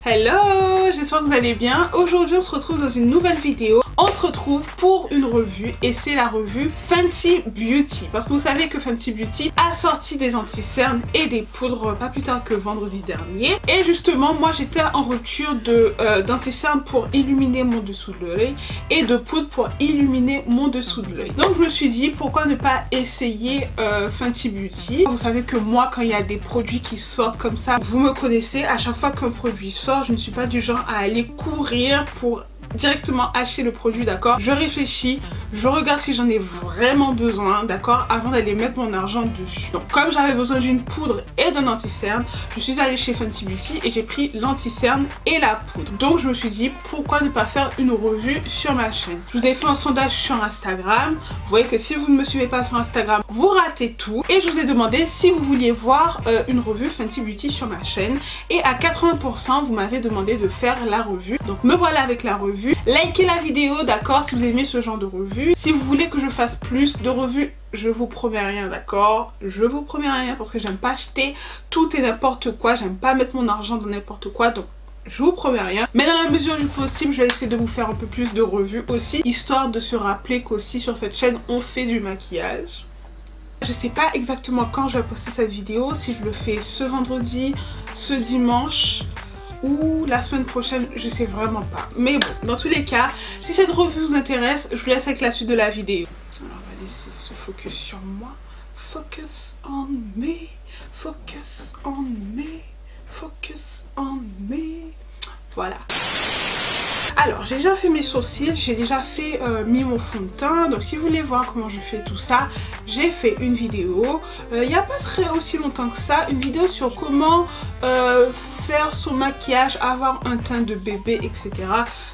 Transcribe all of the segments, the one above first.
Hello, j'espère que vous allez bien. Aujourd'hui on se retrouve dans une nouvelle vidéo. On se retrouve pour une revue et c'est la revue Fenty Beauty. Parce que vous savez que Fenty Beauty a sorti des anti-cernes et des poudres pas plus tard que vendredi dernier. Et justement moi j'étais en rupture d'anti-cernes pour illuminer mon dessous de l'œil et de poudre pour illuminer mon dessous de l'œil. Donc je me suis dit pourquoi ne pas essayer Fenty Beauty. Vous savez que moi quand il y a des produits qui sortent comme ça, vous me connaissez, à chaque fois qu'un produit sort, je ne suis pas du genre à aller courir pour directement acheter le produit, d'accord. Je réfléchis, je regarde si j'en ai vraiment besoin, d'accord, avant d'aller mettre mon argent dessus. Donc comme j'avais besoin d'une poudre et d'un anti-cerne, je suis allée chez Fenty Beauty et j'ai pris l'anti-cerne et la poudre. Donc je me suis dit pourquoi ne pas faire une revue sur ma chaîne. Je vous ai fait un sondage sur Instagram. Vous voyez que si vous ne me suivez pas sur Instagram, vous ratez tout. Et je vous ai demandé si vous vouliez voir une revue Fenty Beauty sur ma chaîne. Et à 80% vous m'avez demandé de faire la revue. Donc me voilà avec la revue. Likez la vidéo, d'accord, si vous aimez ce genre de revue. Si vous voulez que je fasse plus de revues, je vous promets rien, d'accord. Je vous promets rien parce que j'aime pas acheter tout et n'importe quoi. J'aime pas mettre mon argent dans n'importe quoi, donc je vous promets rien. Mais dans la mesure du possible, je vais essayer de vous faire un peu plus de revues aussi, histoire de se rappeler qu'aussi sur cette chaîne, on fait du maquillage. Je sais pas exactement quand je vais poster cette vidéo, si je le fais ce vendredi, ce dimanche ou la semaine prochaine, je sais vraiment pas. Mais bon, dans tous les cas, si cette revue vous intéresse, je vous laisse avec la suite de la vidéo. Alors on va laisser ce focus sur moi. Focus on me, focus on me, focus on me. Voilà. Alors j'ai déjà fait mes sourcils, j'ai déjà fait mis mon fond de teint. Donc si vous voulez voir comment je fais tout ça, j'ai fait une vidéo il n'y a pas très aussi longtemps que ça, une vidéo sur comment faire son maquillage, avoir un teint de bébé, etc.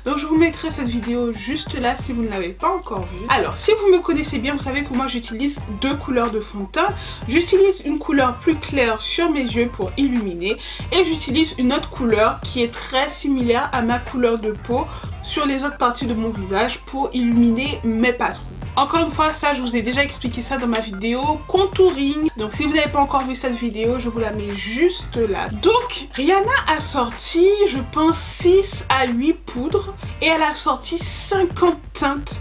Donc je vous mettrai cette vidéo juste là si vous ne l'avez pas encore vue. Alors si vous me connaissez bien, vous savez que moi j'utilise deux couleurs de fond de teint. J'utilise une couleur plus claire sur mes yeux pour illuminer et j'utilise une autre couleur qui est très similaire à ma couleur de peau sur les autres parties de mon visage pour illuminer mes patrons. Encore une fois, ça je vous ai déjà expliqué ça dans ma vidéo contouring. Donc si vous n'avez pas encore vu cette vidéo, je vous la mets juste là. Donc Rihanna a sorti, je pense 6 à 8 poudres et elle a sorti 50 teintes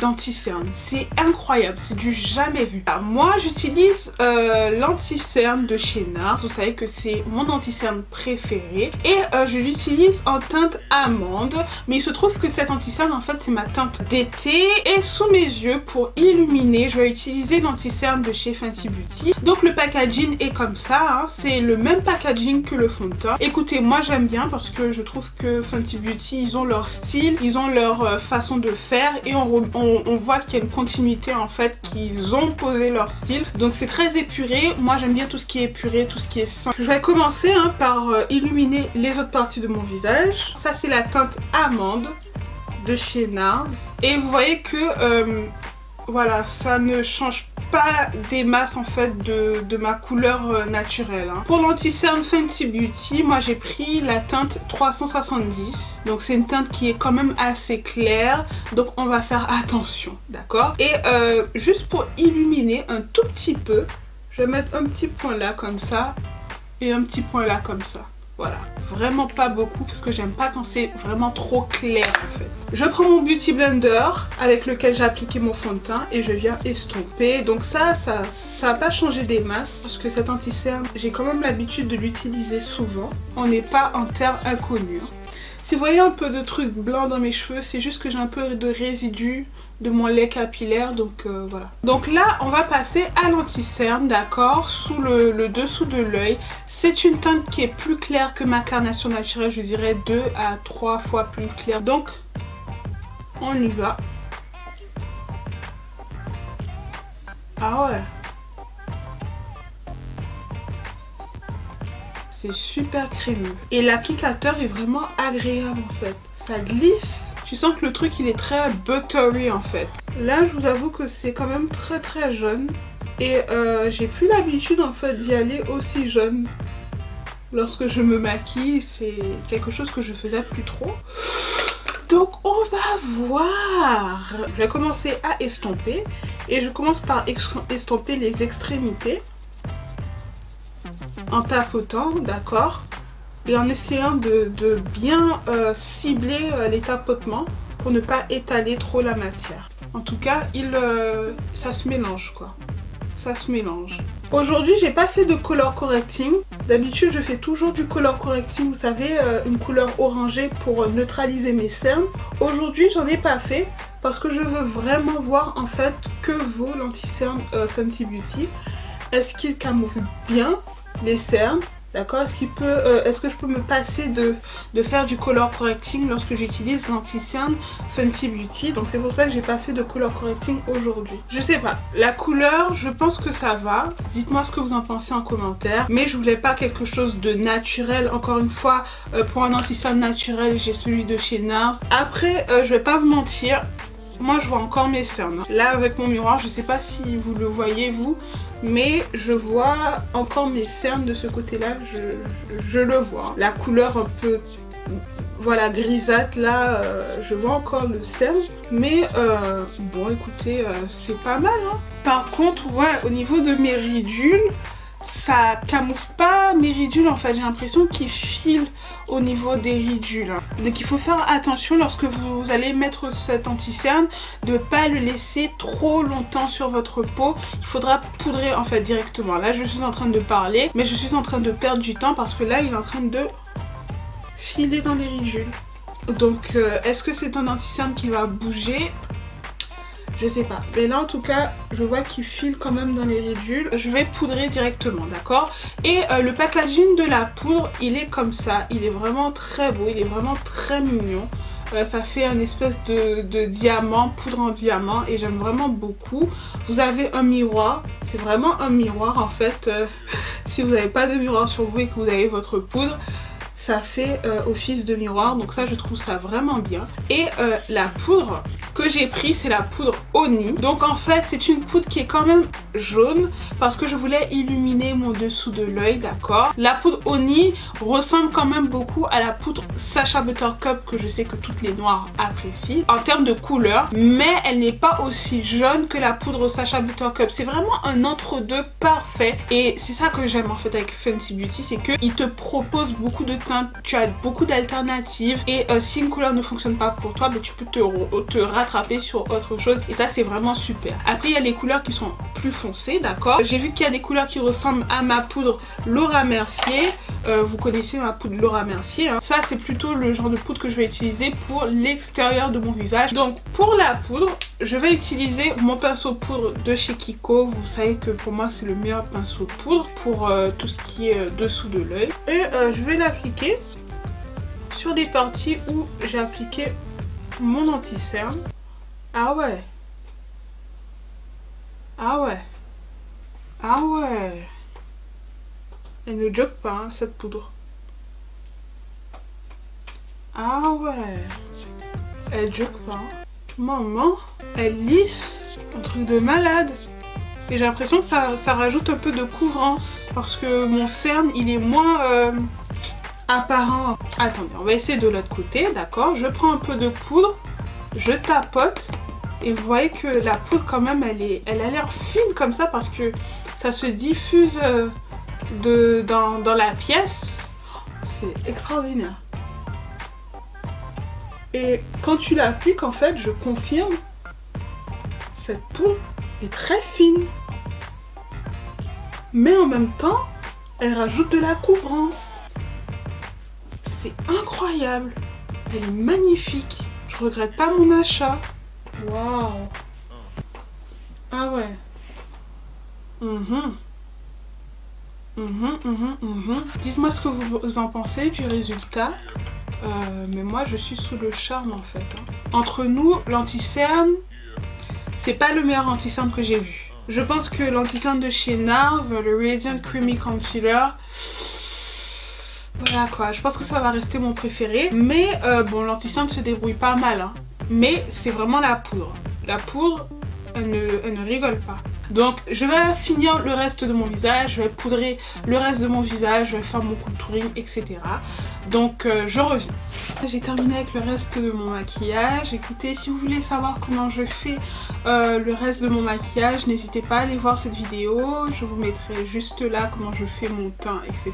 d'anti-cerne. C'est incroyable, c'est du jamais vu. Alors, moi j'utilise l'anti-cerne de chez NARS. Vous savez que c'est mon anti-cerne préféré et je l'utilise en teinte amande, mais il se trouve que cette anti-cerne en fait c'est ma teinte d'été. Et sous mes yeux pour illuminer, je vais utiliser l'anti-cerne de chez Fenty Beauty. Donc le packaging est comme ça, hein. C'est le même packaging que le fond de teint. Écoutez, moi j'aime bien parce que je trouve que Fenty Beauty, ils ont leur style, ils ont leur façon de faire et on voit qu'il y a une continuité en fait, qu'ils ont posé leur style. Donc c'est très épuré. Moi j'aime bien tout ce qui est épuré, tout ce qui est sain. Je vais commencer par illuminer les autres parties de mon visage. Ça c'est la teinte amande de chez NARS. Et vous voyez que voilà, ça ne change pas des masses en fait de ma couleur naturelle, hein. Pour l'anti-cerne Fenty Beauty, moi j'ai pris la teinte 370. Donc c'est une teinte qui est quand même assez claire. Donc on va faire attention, d'accord. Et juste pour illuminer un tout petit peu, je vais mettre un petit point là comme ça et un petit point là comme ça. Voilà, vraiment pas beaucoup parce que j'aime pas quand c'est vraiment trop clair en fait. Je prends mon Beauty Blender avec lequel j'ai appliqué mon fond de teint et je viens estomper. Donc ça va pas changer des masses parce que cet anti-cerne, j'ai quand même l'habitude de l'utiliser souvent. On n'est pas en terre inconnue. Si vous voyez un peu de trucs blancs dans mes cheveux, c'est juste que j'ai un peu de résidus de mon lait capillaire, donc voilà. Donc là on va passer à l'anti-cerne, d'accord, sous le dessous de l'œil. C'est une teinte qui est plus claire que ma carnation naturelle, je dirais 2 à 3 fois plus claire. Donc on y va. Ah ouais, c'est super crémeux et l'applicateur est vraiment agréable en fait, ça glisse. Tu sens que le truc il est très buttery en fait. Là je vous avoue que c'est quand même très jaune. Et j'ai plus l'habitude en fait d'y aller aussi jaune. Lorsque je me maquille, c'est quelque chose que je faisais plus trop. Donc on va voir. Je vais commencer à estomper. Et je commence par estomper les extrémités. En tapotant, d'accord. et en essayant de bien cibler les tapotements pour ne pas étaler trop la matière. En tout cas, ça se mélange quoi. Ça se mélange. Aujourd'hui, j'ai pas fait de color correcting. D'habitude, je fais toujours du color correcting, vous savez, une couleur orangée pour neutraliser mes cernes. Aujourd'hui, j'en ai pas fait parce que je veux vraiment voir en fait que vaut l'anti-cerne Fenty Beauty. Est-ce qu'il camoufle bien les cernes? D'accord, est-ce que je peux me passer de faire du color correcting lorsque j'utilise l'anti-cerne Fenty Beauty? Donc c'est pour ça que j'ai pas fait de color correcting aujourd'hui. Je sais pas, la couleur, je pense que ça va. Dites-moi ce que vous en pensez en commentaire. Mais je voulais pas quelque chose de naturel. Encore une fois, pour un anti-cerne naturel, j'ai celui de chez NARS. Après, je vais pas vous mentir, moi je vois encore mes cernes. Là avec mon miroir, je sais pas si vous le voyez vous, mais je vois encore mes cernes de ce côté là, je le vois. La couleur un peu, voilà, grisâtre là, je vois encore le cerne. Mais bon écoutez, c'est pas mal hein. Par contre ouais, au niveau de mes ridules, ça camoufle pas mes ridules en fait, j'ai l'impression qu'ils filent au niveau des ridules. Donc il faut faire attention lorsque vous allez mettre cet anti-cerne de pas le laisser trop longtemps sur votre peau. Il faudra poudrer en fait directement. Là je suis en train de parler mais je suis en train de perdre du temps parce que là il est en train de filer dans les ridules. Donc est-ce que c'est un anti-cerne qui va bouger? Je sais pas, mais là en tout cas je vois qu'il file quand même dans les ridules. Je vais poudrer directement, d'accord? Et le packaging de la poudre, il est comme ça. Il est vraiment très beau, il est vraiment très mignon. Ça fait un espèce de diamant, poudre en diamant, et j'aime vraiment beaucoup. Vous avez un miroir, c'est vraiment un miroir en fait. Si vous n'avez pas de miroir sur vous et que vous avez votre poudre, ça fait office de miroir, donc ça je trouve ça vraiment bien. Et la poudre que j'ai pris, c'est la poudre Oni. Donc en fait c'est une poudre qui est quand même jaune parce que je voulais illuminer mon dessous de l'œil, d'accord. La poudre Oni ressemble quand même beaucoup à la poudre Sacha Buttercup que je sais que toutes les noires apprécient en termes de couleur, mais elle n'est pas aussi jaune que la poudre Sacha Buttercup. C'est vraiment un entre-deux parfait et c'est ça que j'aime en fait avec Fenty Beauty, c'est qu'il te propose beaucoup de teintes, tu as beaucoup d'alternatives et si une couleur ne fonctionne pas pour toi, bah, tu peux te rattraper sur autre chose et ça c'est vraiment super. Après il y a les couleurs qui sont plus foncées, d'accord. J'ai vu qu'il y a des couleurs qui ressemblent à ma poudre Laura Mercier. Vous connaissez ma poudre Laura Mercier hein. Ça c'est plutôt le genre de poudre que je vais utiliser pour l'extérieur de mon visage. Donc pour la poudre, je vais utiliser mon pinceau poudre de chez Kiko. Vous savez que pour moi c'est le meilleur pinceau poudre pour tout ce qui est dessous de l'œil. Et je vais l'appliquer sur des parties où j'ai appliqué mon anti-cerne. Ah ouais. Ah ouais. Ah ouais. Elle ne joke pas hein, cette poudre. Ah ouais. Elle joke pas. Maman, elle lisse. Un truc de malade. Et j'ai l'impression que ça rajoute un peu de couvrance. Parce que mon cerne, il est moins apparent. Attendez, on va essayer de l'autre côté, d'accord. Je prends un peu de poudre. Je tapote. Et vous voyez que la poudre quand même, elle a l'air fine comme ça. Parce que ça se diffuse dans la pièce. C'est extraordinaire. Et quand tu l'appliques, en fait, je confirme, cette poudre est très fine. Mais en même temps, elle rajoute de la couvrance. C'est incroyable. Elle est magnifique. Je regrette pas mon achat. Waouh. Ah ouais. Dites-moi ce que vous en pensez du résultat. Mais moi je suis sous le charme en fait hein. Entre nous, l'anti-cerne, c'est pas le meilleur anti-cerne que j'ai vu. Je pense que l'anti-cerne de chez NARS, le Radiant Creamy Concealer, voilà quoi, je pense que ça va rester mon préféré. Mais bon, l'anti-cerne se débrouille pas mal hein. Mais c'est vraiment la poudre. La poudre, elle ne rigole pas. Donc je vais finir le reste de mon visage, je vais poudrer le reste de mon visage, je vais faire mon contouring, etc. Donc je reviens. J'ai terminé avec le reste de mon maquillage. Écoutez, si vous voulez savoir comment je fais le reste de mon maquillage, n'hésitez pas à aller voir cette vidéo. Je vous mettrai juste là comment je fais mon teint, etc.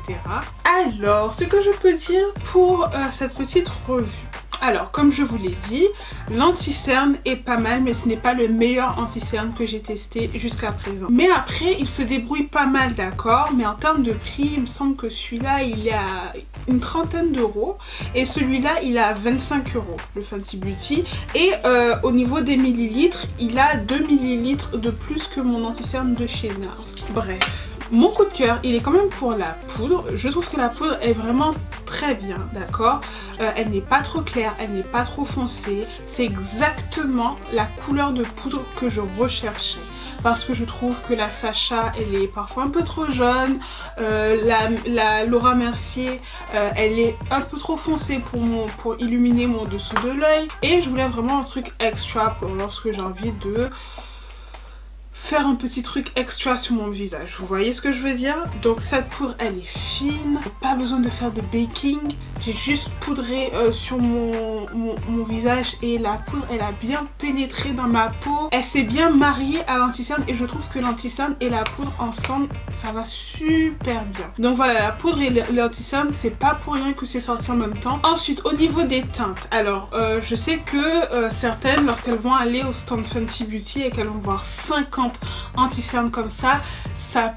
Alors, ce que je peux dire pour cette petite revue. Alors, comme je vous l'ai dit, l'anti-cerne est pas mal, mais ce n'est pas le meilleur anti-cerne que j'ai testé jusqu'à présent. Mais après, il se débrouille pas mal, d'accord? Mais en termes de prix, il me semble que celui-là, il est à une trentaine d'euros. Et celui-là, il est à 25 euros, le Fenty Beauty. Et au niveau des millilitres, il a 2 millilitres de plus que mon anti-cerne de chez NARS. Bref. Mon coup de cœur, il est quand même pour la poudre. Je trouve que la poudre est vraiment très bien, d'accord? Elle n'est pas trop claire, elle n'est pas trop foncée. C'est exactement la couleur de poudre que je recherchais. Parce que je trouve que la Sacha, elle est parfois un peu trop jaune. La Laura Mercier, elle est un peu trop foncée pour illuminer mon dessous de l'œil. Et je voulais vraiment un truc extra pour lorsque j'ai envie de faire un petit truc extra sur mon visage. Vous voyez ce que je veux dire? Donc cette poudre, elle est fine. Pas besoin de faire de baking. J'ai juste poudré sur mon visage et la poudre, elle a bien pénétré dans ma peau. Elle s'est bien mariée à l'anti-cerne et je trouve que l'anti-cerne et la poudre ensemble, ça va super bien. Donc voilà, la poudre et l'anti-cerne, c'est pas pour rien que c'est sorti en même temps. Ensuite, au niveau des teintes. Alors, je sais que certaines, lorsqu'elles vont aller au stand Fenty Beauty et qu'elles vont voir 50 anti-cernes comme ça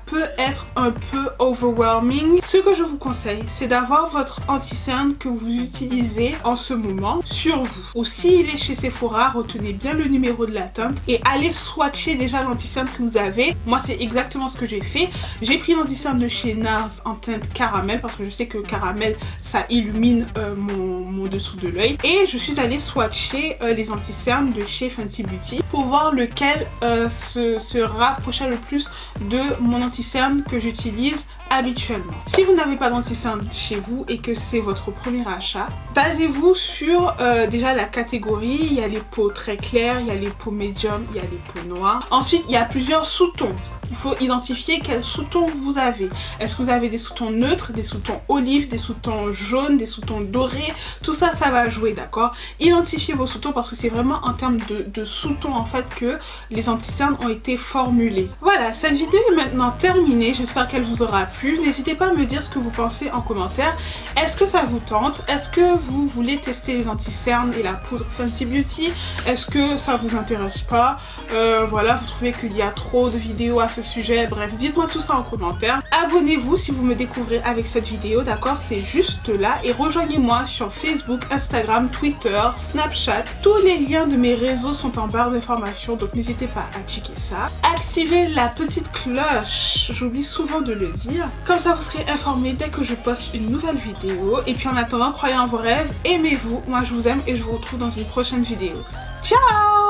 peut être un peu overwhelming. Ce que je vous conseille, c'est d'avoir votre anti-cerne que vous utilisez en ce moment sur vous. Ou s'il est chez Sephora, retenez bien le numéro de la teinte et allez swatcher déjà l'anti-cerne que vous avez. Moi, c'est exactement ce que j'ai fait. J'ai pris l'anti-cerne de chez NARS en teinte caramel parce que je sais que caramel, ça illumine mon dessous de l'œil. Et je suis allée swatcher les anti-cernes de chez Fenty Beauty pour voir lequel se rapprochait le plus de mon anti-cerne que j'utilise habituellement. Si vous n'avez pas d'anti-cerne chez vous et que c'est votre premier achat, basez-vous sur déjà la catégorie. Il y a les peaux très claires, il y a les peaux médium, il y a les peaux noires. Ensuite, il y a plusieurs sous-tons. Il faut identifier quel sous-ton vous avez. Est-ce que vous avez des sous-tons neutres, des sous-tons olives, des sous-tons jaunes, des sous-tons dorés? Tout ça, ça va jouer, d'accord? Identifiez vos sous-tons parce que c'est vraiment en termes de sous-tons en fait que les anti-cernes ont été formulés. Voilà, cette vidéo est maintenant terminée. J'espère qu'elle vous aura plu. N'hésitez pas à me dire ce que vous pensez en commentaire. Est-ce que ça vous tente? Est-ce que vous voulez tester les anti-cernes et la poudre Fenty Beauty? Est-ce que ça vous intéresse pas? Voilà, vous trouvez qu'il y a trop de vidéos à ce sujet? Bref, dites-moi tout ça en commentaire. Abonnez-vous si vous me découvrez avec cette vidéo, d'accord? C'est juste là. Et rejoignez-moi sur Facebook, Instagram, Twitter, Snapchat. Tous les liens de mes réseaux sont en barre d'informations, donc n'hésitez pas à checker ça. Activez la petite cloche, j'oublie souvent de le dire. Comme ça, vous serez informé dès que je poste une nouvelle vidéo. Et puis en attendant, croyez en vos rêves, aimez-vous. Moi, je vous aime et je vous retrouve dans une prochaine vidéo. Ciao!